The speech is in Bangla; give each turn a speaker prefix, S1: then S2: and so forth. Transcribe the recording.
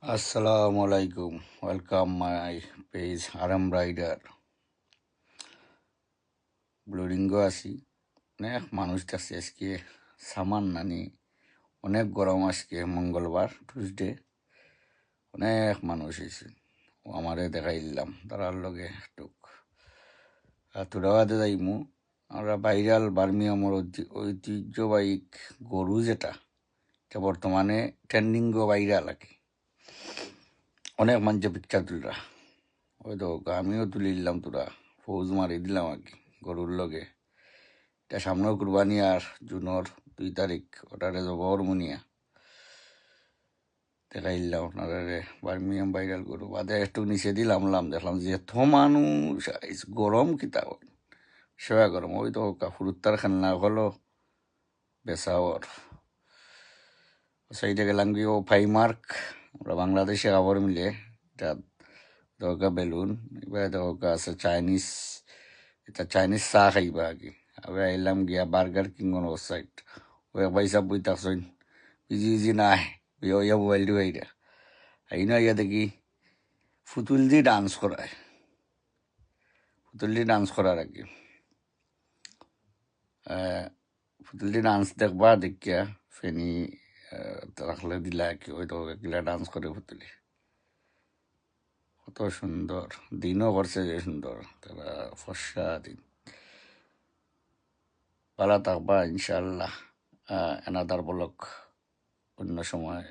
S1: আসসালামু আলাইকুম, ওয়েলকাম মাই পেজ আরাম রাইডার। ব্লুডিঙ্গো আছি, অনেক মানুষ আছে আজকে। সামান নানি অনেক গরম আজকে, মঙ্গলবার টুসডে, অনেক মানুষ হয়েছে। ও আমারে দেখাইলাম তারার লগে টুক তুরাবাদে যাইমু। আমরা ভাইরাল বার্মিয়ামর ঐতিহ্যবাহী গরু যেটা বর্তমানে ট্রেন্ডিং ভাইরাল আর কি, অনেক মানুষ পিকচার তুলরা। ওই তো আমিও তুলিলাম, তোরা ফৌজ মারি দিলাম আর কি গরুর লগে। এটা সামনেও কুরবানি, আর জুনের 2 তারিখ ওটারে জবর মুনিয়া দেখাইলাম আপনারা। বার্মিয়াম ভাইরাল গরু বাদে একটু নিচে দিলাম, দেখলাম যে এত মানুষ গরম কিতা সেবা গরম। ওই তো ফুরুত্তার খেলনা হলো বেসাওয়ার সেইটা গেলাম কি ও ফাইমার্ক, আমরা বাংলাদেশে আবার মিলে এটা দরকার বেলুন। এবার দরকার আছে চাইনিজ, এটা চাইনিজ চা খাইবা আগে। আবার আইলাম গিয়া বার্গার কিং সাইড। ওই পয়সা বই থাকছেন ইজি ইজি নাই ইয়া মোবাইল টু এইটা এই না, ইয়া দেখি ফুতুল দিয়ে ডান্স করায়, ফুতুল দিয়ে ডান্স করার আর কি। ফুতুল দিয়ে ডান্স দেখবা, দেখিয়া ফেনি রাখলে দিলা কি ওই তো গিলা ডান্স করে ফুতুলি। কত সুন্দর দিনও করছে, যে সুন্দর তারা ফর্সা দিন। ভালো থাকবা ইনশাল্লাহ। এনাদার ব্লক অন্য সময়।